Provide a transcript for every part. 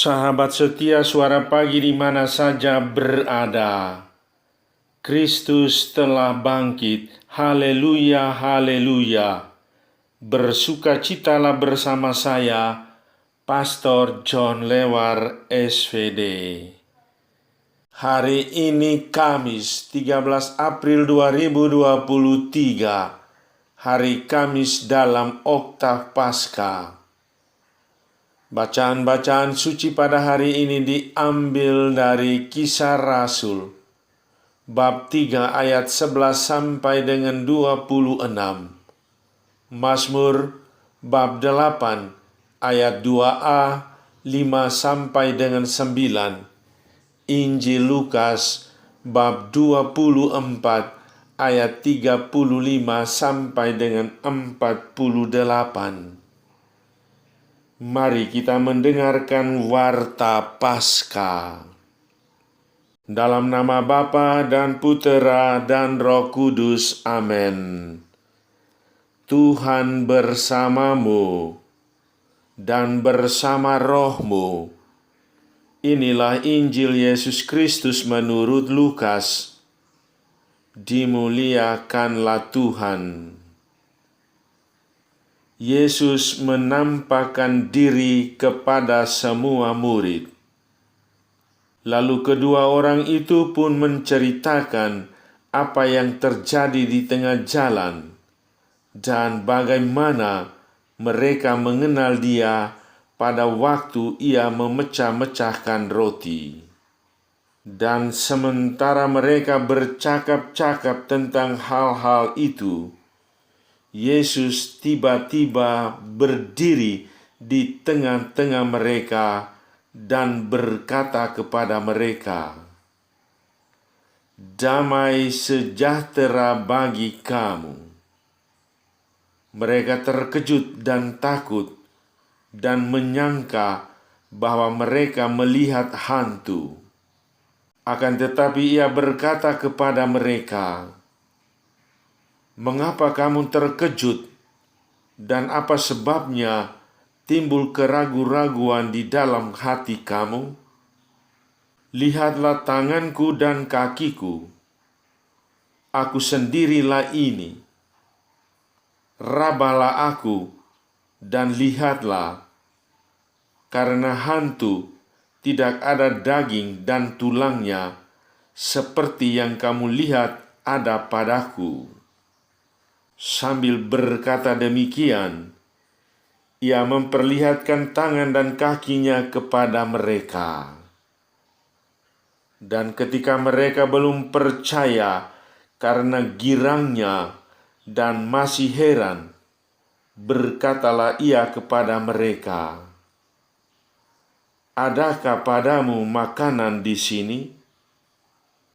Sahabat setia Suara Pagi di mana saja berada, Kristus telah bangkit. Haleluya, haleluya. Bersukacitalah bersama saya, Pastor John Lewar, SVD. Hari ini Kamis 13 April 2023, hari Kamis dalam Oktav Paskah. Bacaan-bacaan suci pada hari ini diambil dari Kisah Rasul, bab 3 ayat 11 sampai dengan 26. Mazmur bab 8 ayat 2a 5 sampai dengan 9. Injil Lukas bab 24 ayat 35 sampai dengan 48. Mari kita mendengarkan warta Paskah. Dalam nama Bapa dan Putera dan Roh Kudus. Amin. Tuhan bersamamu dan bersama rohmu. Inilah Injil Yesus Kristus menurut Lukas. Dimuliakanlah Tuhan. Yesus menampakkan diri kepada semua murid. Lalu kedua orang itu pun menceritakan apa yang terjadi di tengah jalan dan bagaimana mereka mengenal Dia pada waktu Ia memecah-mecahkan roti. Dan sementara mereka bercakap-cakap tentang hal-hal itu, Yesus tiba-tiba berdiri di tengah-tengah mereka dan berkata kepada mereka, "Damai sejahtera bagi kamu." Mereka terkejut dan takut dan menyangka bahwa mereka melihat hantu. Akan tetapi Ia berkata kepada mereka, "Mengapa kamu terkejut, dan apa sebabnya timbul keraguan-raguan di dalam hati kamu? Lihatlah tanganku dan kakiku. Aku sendirilah ini. Rabalah aku dan lihatlah, karena hantu tidak ada daging dan tulangnya, seperti yang kamu lihat ada padaku." Sambil berkata demikian, Ia memperlihatkan tangan dan kakinya kepada mereka. Dan ketika mereka belum percaya karena girangnya dan masih heran, berkatalah Ia kepada mereka, "Adakah padamu makanan di sini?"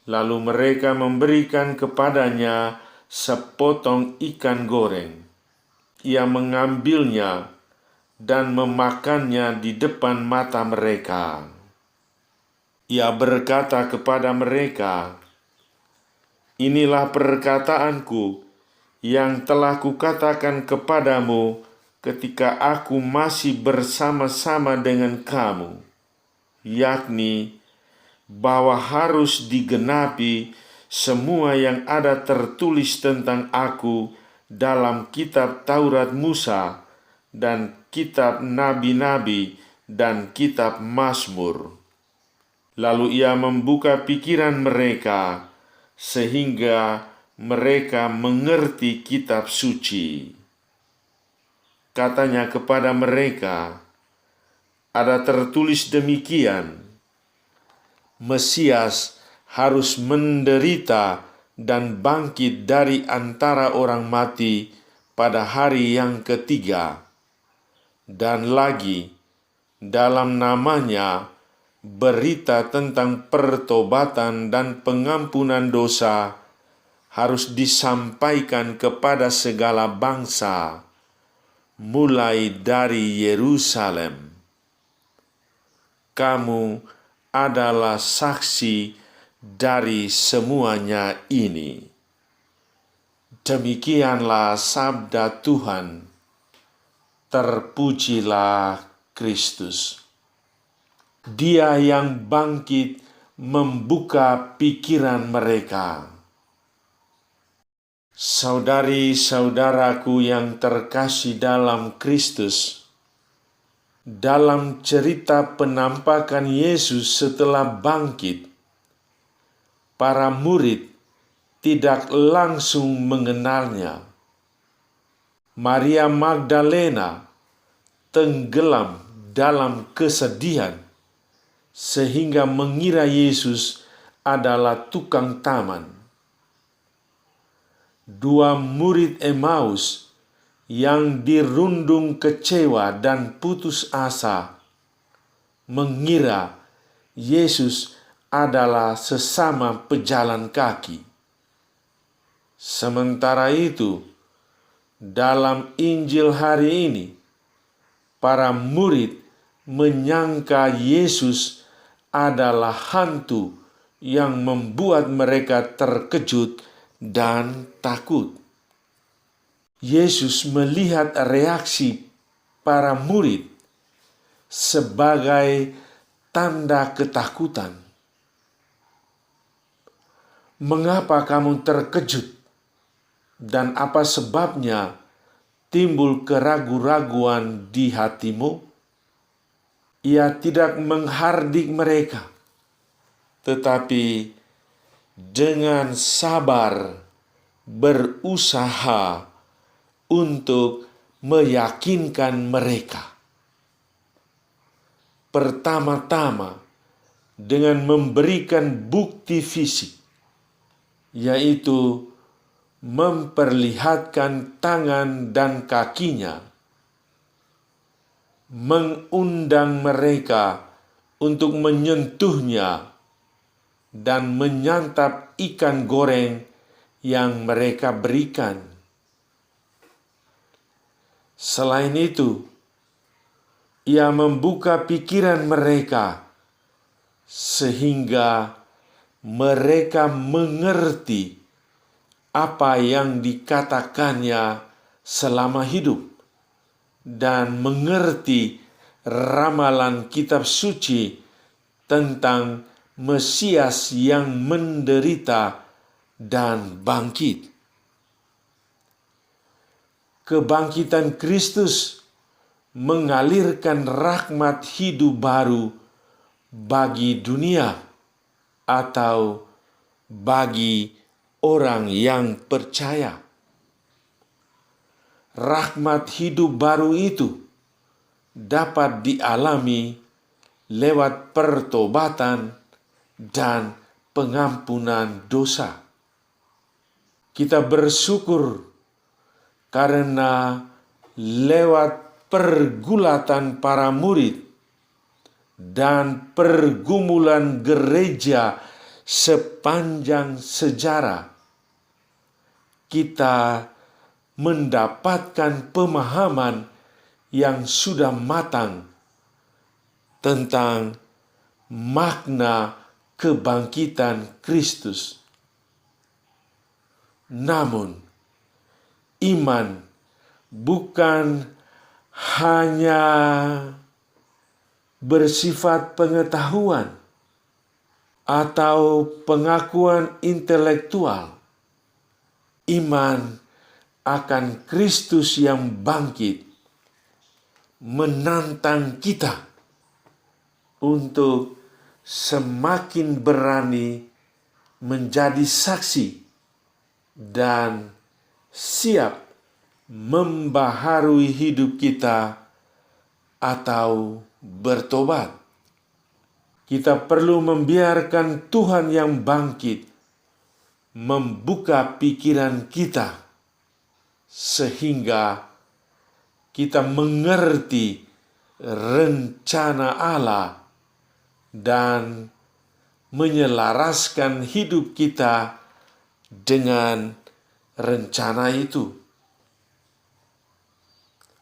Lalu mereka memberikan kepadanya sepotong ikan goreng. Ia mengambilnya dan memakannya di depan mata mereka. Ia berkata kepada mereka, "Inilah perkataanku yang telah kukatakan kepadamu ketika aku masih bersama-sama dengan kamu, yakni bahwa harus digenapi semua yang ada tertulis tentang aku dalam kitab Taurat Musa dan kitab nabi-nabi dan kitab Mazmur." Lalu Ia membuka pikiran mereka sehingga mereka mengerti kitab suci. Katanya kepada mereka, "Ada tertulis demikian, Mesias harus menderita dan bangkit dari antara orang mati pada hari yang ketiga. Dan lagi, dalam namanya berita tentang pertobatan dan pengampunan dosa harus disampaikan kepada segala bangsa, mulai dari Yerusalem. Kamu adalah saksi dari semuanya ini." Demikianlah sabda Tuhan. Terpujilah Kristus. Dia yang bangkit membuka pikiran mereka. Saudari-saudaraku yang terkasih dalam Kristus, dalam cerita penampakan Yesus setelah bangkit, para murid tidak langsung mengenalnya. Maria Magdalena tenggelam dalam kesedihan sehingga mengira Yesus adalah tukang taman. Dua murid Emmaus yang dirundung kecewa dan putus asa mengira Yesus adalah sesama pejalan kaki. Sementara itu, dalam Injil hari ini, para murid menyangka Yesus adalah hantu yang membuat mereka terkejut dan takut. Yesus melihat reaksi para murid sebagai tanda ketakutan. Mengapa kamu terkejut? Dan apa sebabnya timbul keraguan-raguan di hatimu? Ia tidak menghardik mereka, tetapi dengan sabar berusaha untuk meyakinkan mereka. Pertama-tama dengan memberikan bukti fisik, yaitu memperlihatkan tangan dan kakinya, mengundang mereka untuk menyentuhnya dan menyantap ikan goreng yang mereka berikan. Selain itu, ia membuka pikiran mereka sehingga mereka mengerti apa yang dikatakannya selama hidup dan mengerti ramalan kitab suci tentang Mesias yang menderita dan bangkit. Kebangkitan Kristus mengalirkan rahmat hidup baru bagi dunia atau bagi orang yang percaya. Rahmat hidup baru itu dapat dialami lewat pertobatan dan pengampunan dosa. Kita bersyukur karena lewat pergulatan para murid dan pergumulan gereja sepanjang sejarah, kita mendapatkan pemahaman yang sudah matang tentang makna kebangkitan Kristus. Namun, iman bukan hanya bersifat pengetahuan atau pengakuan intelektual. Iman akan Kristus yang bangkit menantang kita untuk semakin berani menjadi saksi dan siap membaharui hidup kita atau bertobat. Kita perlu membiarkan Tuhan yang bangkit membuka pikiran kita sehingga kita mengerti rencana Allah dan menyelaraskan hidup kita dengan rencana itu.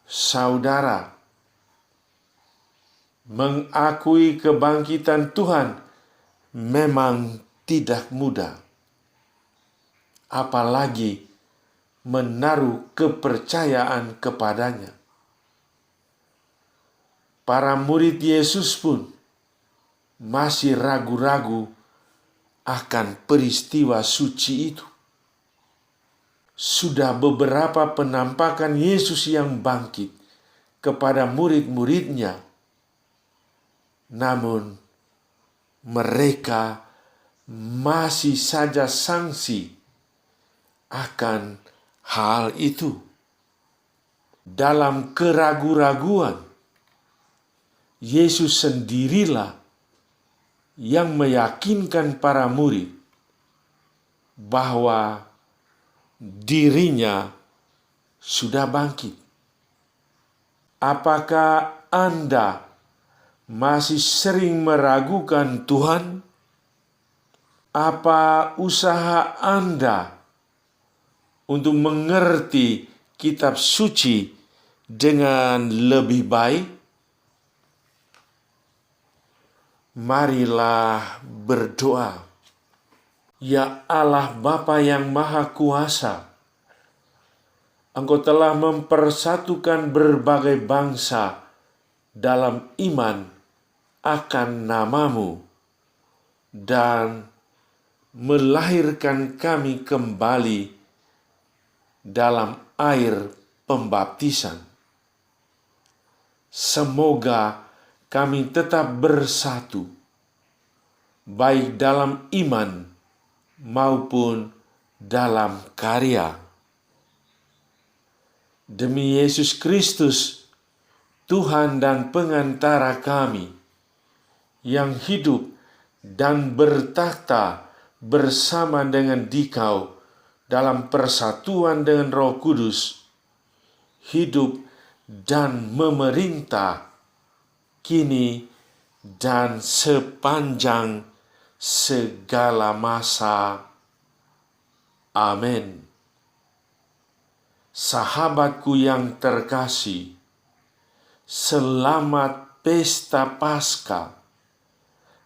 Saudara, mengakui kebangkitan Tuhan memang tidak mudah. Apalagi menaruh kepercayaan kepadanya. Para murid Yesus pun masih ragu-ragu akan peristiwa suci itu. Sudah beberapa penampakan Yesus yang bangkit kepada murid-muridnya, namun mereka masih saja sangsi akan hal itu. Dalam keraguan-raguan, Yesus sendirilah yang meyakinkan para murid bahwa dirinya sudah bangkit. Apakah Anda masih sering meragukan Tuhan? Apa usaha Anda untuk mengerti kitab suci dengan lebih baik? Marilah berdoa. Ya Allah Bapa yang Maha Kuasa, Engkau telah mempersatukan berbagai bangsa dalam iman akan nama-Mu dan melahirkan kami kembali dalam air pembaptisan. Semoga kami tetap bersatu, baik dalam iman maupun dalam karya. Demi Yesus Kristus, Tuhan dan pengantara kami, yang hidup dan bertakhta bersama dengan Dikau dalam persatuan dengan Roh Kudus, hidup dan memerintah kini dan sepanjang segala masa. Amin. Sahabatku yang terkasih, selamat pesta Paskah.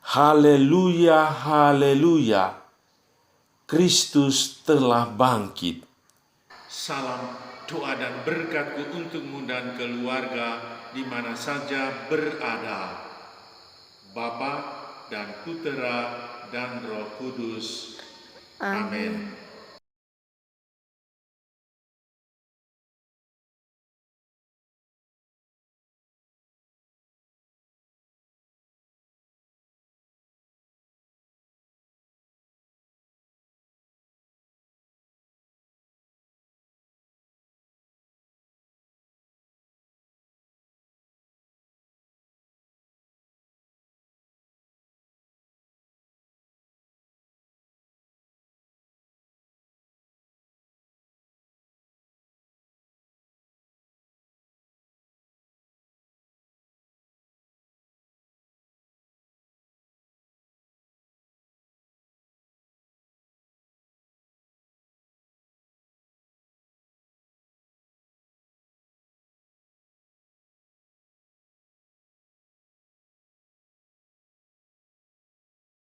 Haleluya, haleluya. Kristus telah bangkit. Salam doa dan berkatku untukmu dan keluarga di mana saja berada. Bapa dan Putera dan Roh Kudus. Amin.